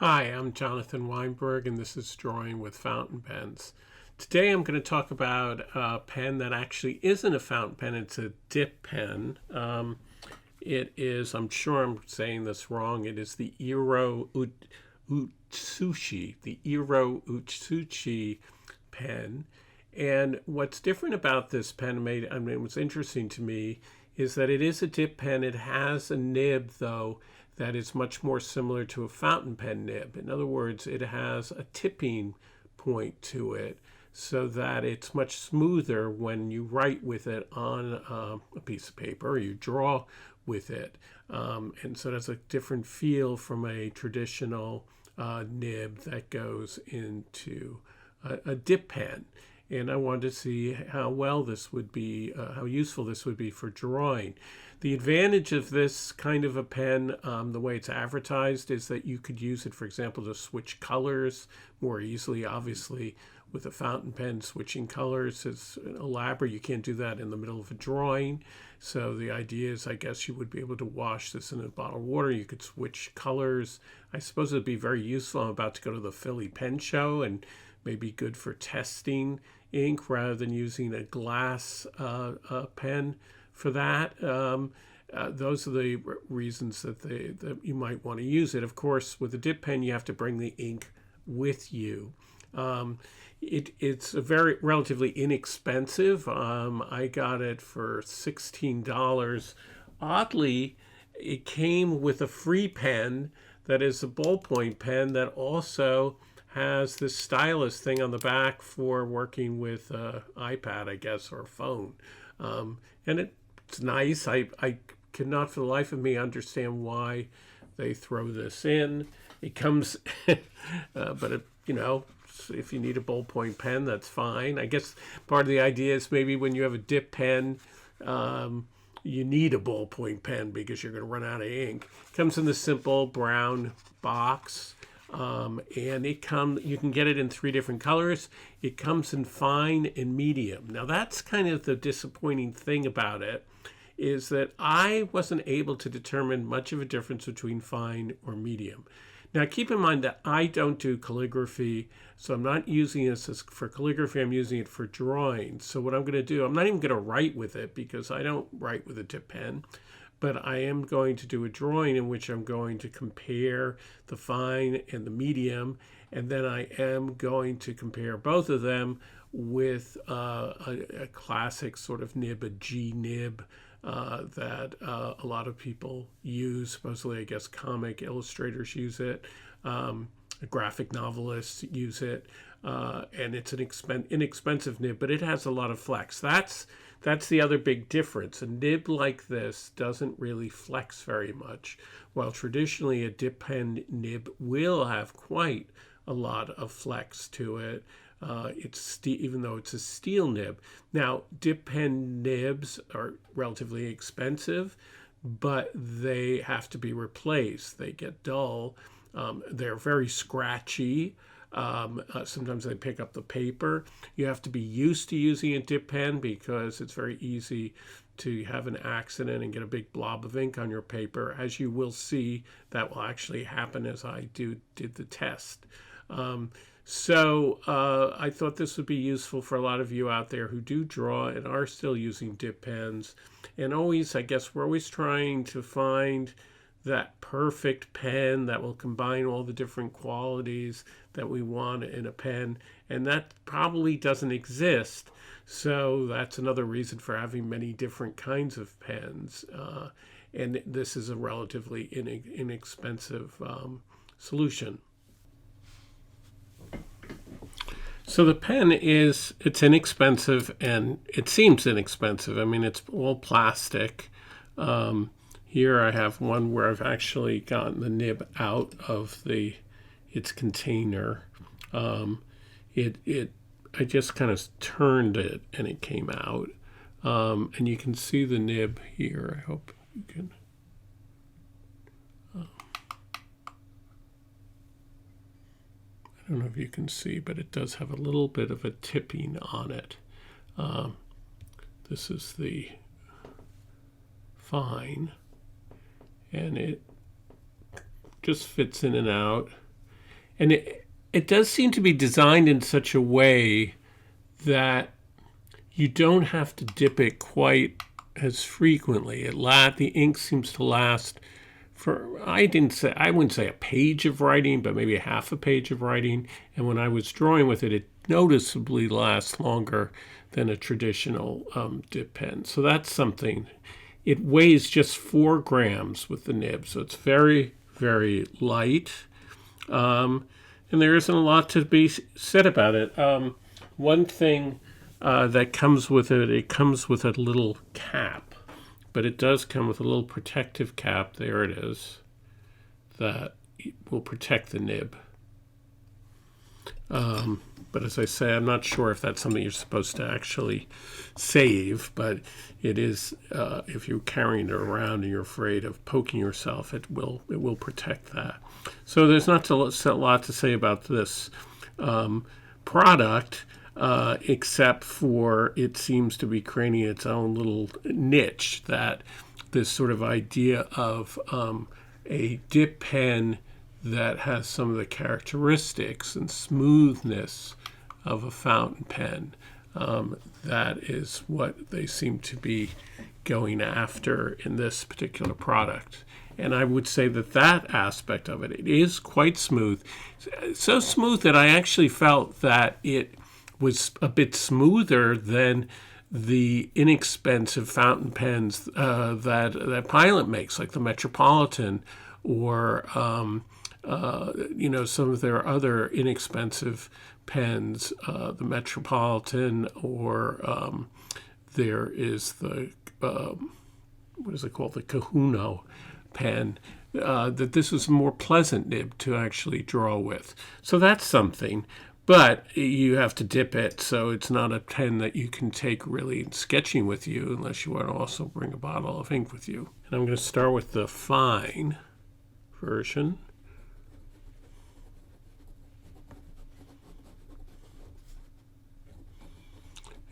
Hi, I'm Jonathan Weinberg, and this is Drawing with Fountain Pens. Today I'm going to talk about a pen that actually isn't a fountain pen, it's a dip pen. It is, I'm sure I'm saying this wrong, it is the Iro-Utsushi pen. And what's different about this pen, what's interesting to me, is that it is a dip pen. It has a nib, though, that is much more similar to a fountain pen nib. In other words, it has a tipping point to it so that it's much smoother when you write with it on a piece of paper or you draw with it. And so it has a different feel from a traditional nib that goes into a dip pen. And I wanted to see how well this would be, how useful this would be for drawing. The advantage of this kind of a pen, the way it's advertised, is that you could use it, for example, to switch colors more easily. Obviously, with a fountain pen, switching colors is elaborate. You can't do that in the middle of a drawing. So the idea is, I guess, you would be able to wash this in a bottle of water. You could switch colors. I suppose it would be very useful. I'm about to go to the Philly Pen Show, and maybe good for testing ink rather than using a glass pen for that. Those are the reasons that you might want to use it. Of course, with a dip pen, you have to bring the ink with you. It's a very relatively inexpensive. I got it for $16. Oddly, it came with a free pen that is a ballpoint pen that also has this stylus thing on the back for working with iPad, I guess, or a phone. And it's nice. I cannot for the life of me understand why they throw this in. It comes, but if you need a ballpoint pen, that's fine. I guess part of the idea is maybe when you have a dip pen, you need a ballpoint pen because you're going to run out of ink. It comes in this simple brown box. And you can get it in 3 different colors. It comes in fine and medium. Now that's kind of the disappointing thing about it, is that I wasn't able to determine much of a difference between fine or medium. Now keep in mind that I don't do calligraphy, so I'm not using this for calligraphy, I'm using it for drawing. So what I'm going to do, I'm not even going to write with it because I don't write with a dip pen. But I am going to do a drawing in which I'm going to compare the fine and the medium, and then I am going to compare both of them with a classic sort of nib, a G nib that a lot of people use. Supposedly, I guess comic illustrators use it, graphic novelists use it, and it's an inexpensive nib, but it has a lot of flex. That's the other big difference. A nib like this doesn't really flex very much, while traditionally a dip pen nib will have quite a lot of flex to it. Even though it's a steel nib. Now, dip pen nibs are relatively expensive, but they have to be replaced. They get dull. They're very scratchy. Sometimes they pick up the paper. You have to be used to using a dip pen because it's very easy to have an accident and get a big blob of ink on your paper. As you will see, that will actually happen as I did the test. So I thought this would be useful for a lot of you out there who do draw and are still using dip pens. And I guess we're always trying to find that perfect pen that will combine all the different qualities that we want in a pen, and that probably doesn't exist. So that's another reason for having many different kinds of pens, and this is a relatively inexpensive solution. So the pen it's inexpensive, and it seems inexpensive. I mean, it's all plastic. Here I have one where I've actually gotten the nib out of its container. I just kind of turned it and it came out. And you can see the nib here. I hope you can. I don't know if you can see, but it does have a little bit of a tipping on it. This is the fine, and it just fits in and out. And it does seem to be designed in such a way that you don't have to dip it quite as frequently. The ink seems to last for, I wouldn't say a page of writing, but maybe a half a page of writing. And when I was drawing with it, it noticeably lasts longer than a traditional dip pen. So that's something. It weighs just 4 grams with the nib, so it's very, very light. And there isn't a lot to be said about it. One thing that comes with it, it comes with a little cap, but it does come with a little protective cap, there it is, that will protect the nib. But as I say, I'm not sure if that's something you're supposed to actually save, but it is, if you're carrying it around and you're afraid of poking yourself, it will protect that. So there's not a lot to say about this product, except for it seems to be creating its own little niche, that this sort of idea of a dip pen that has some of the characteristics and smoothness of a fountain pen. That is what they seem to be going after in this particular product. And I would say that aspect of it is quite smooth. So smooth that I actually felt that it was a bit smoother than the inexpensive fountain pens that Pilot makes, like the Metropolitan, or some of their other inexpensive pens, the Metropolitan, or there is the what is it called, the Kahuno pen. That this was a more pleasant nib to actually draw with. So that's something. But you have to dip it, so it's not a pen that you can take really sketching with you unless you want to also bring a bottle of ink with you. And I'm going to start with the fine version.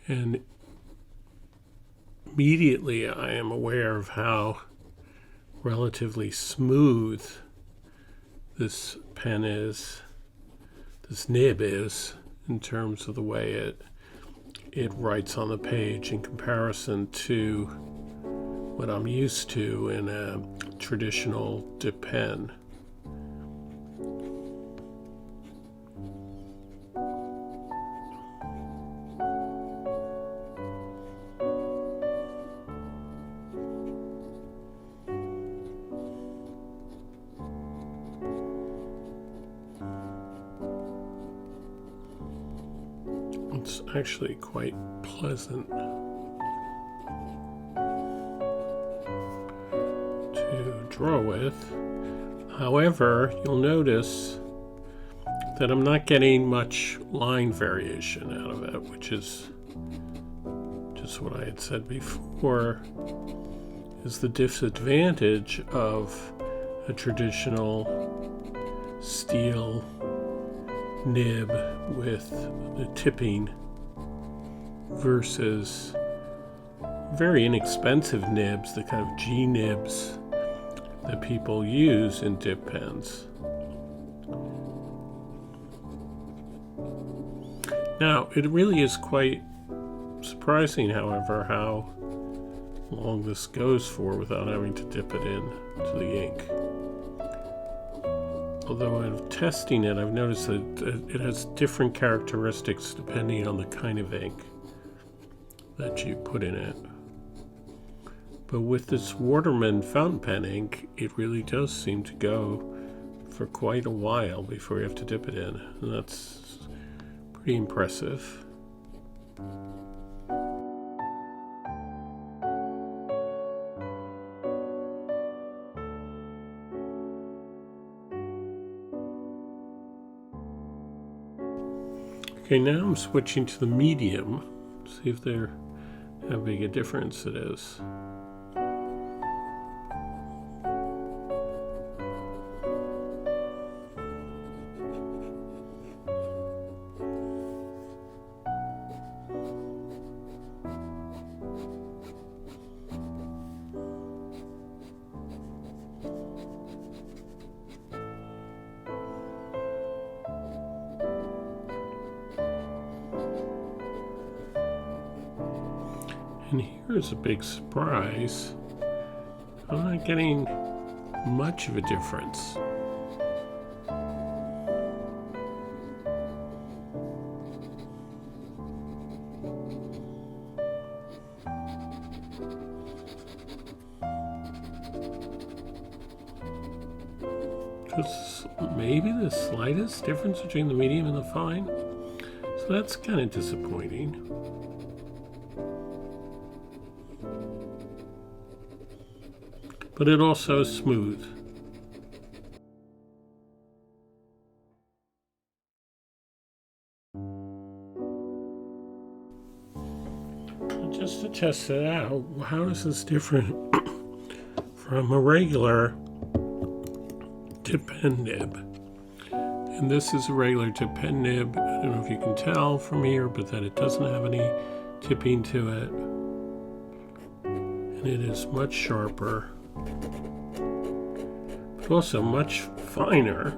And immediately I am aware of how relatively smooth this pen is. This nib is, in terms of the way it writes on the page in comparison to what I'm used to in a traditional dip pen. It's actually quite pleasant to draw with. However, you'll notice that I'm not getting much line variation out of it, which is just what I had said before, is the disadvantage of a traditional steel nib with the tipping versus very inexpensive nibs, the kind of G nibs that people use in dip pens. Now, it really is quite surprising, however, how long this goes for without having to dip it in to the ink. Although in testing it, I've noticed that it has different characteristics depending on the kind of ink that you put in it. But with this Waterman fountain pen ink, it really does seem to go for quite a while before you have to dip it in. And that's pretty impressive. Okay, now I'm switching to the medium. See if they're how big a difference it is. And here's a big surprise. I'm not getting much of a difference. Just maybe the slightest difference between the medium and the fine. So that's kind of disappointing. But it also is smooth. Just to test it out, how is this different from a regular tip pen nib? And this is a regular tip pen nib. I don't know if you can tell from here, but that it doesn't have any tipping to it. And it is much sharper, but also much finer.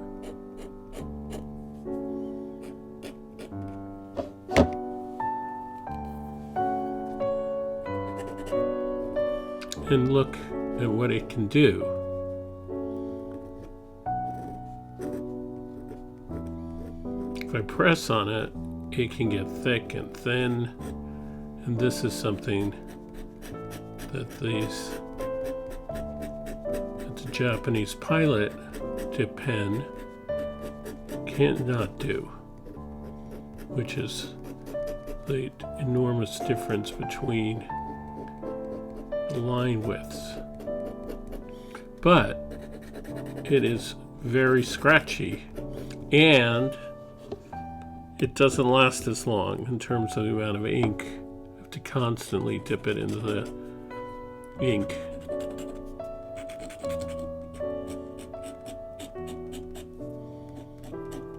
And look at what it can do. If I press on it, it can get thick and thin. And this is something that the Japanese Pilot tip pen cannot do, which is the enormous difference between the line widths. But it is very scratchy, and it doesn't last as long in terms of the amount of ink. You have to constantly dip it into the ink.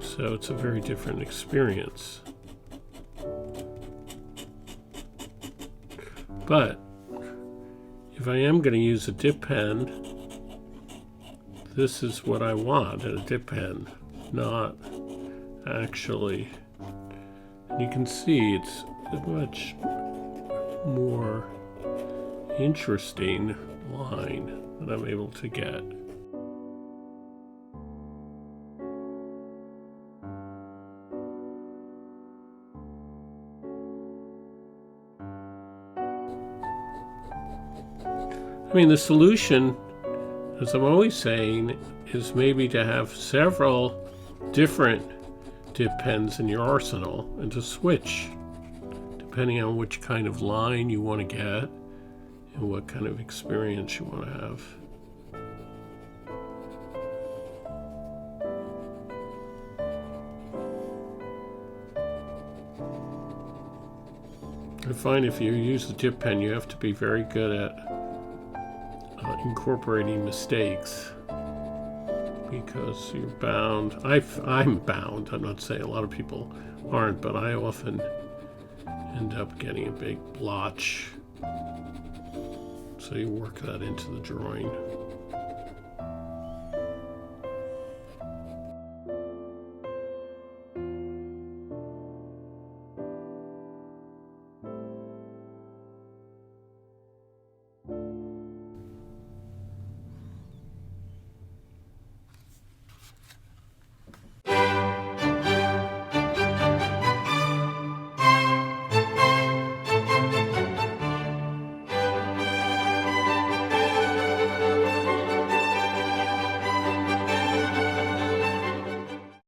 So it's a very different experience. But if I am going to use a dip pen, this is what I want in a dip pen, not actually. And you can see it's a much more interesting line that I'm able to get. I mean, the solution, as I'm always saying, is maybe to have several different dip pens in your arsenal and to switch depending on which kind of line you want to get and what kind of experience you want to have. I find if you use the dip pen, you have to be very good at incorporating mistakes, because you're bound. I'm bound. I'm not saying a lot of people aren't, but I often end up getting a big blotch. So you work that into the drawing.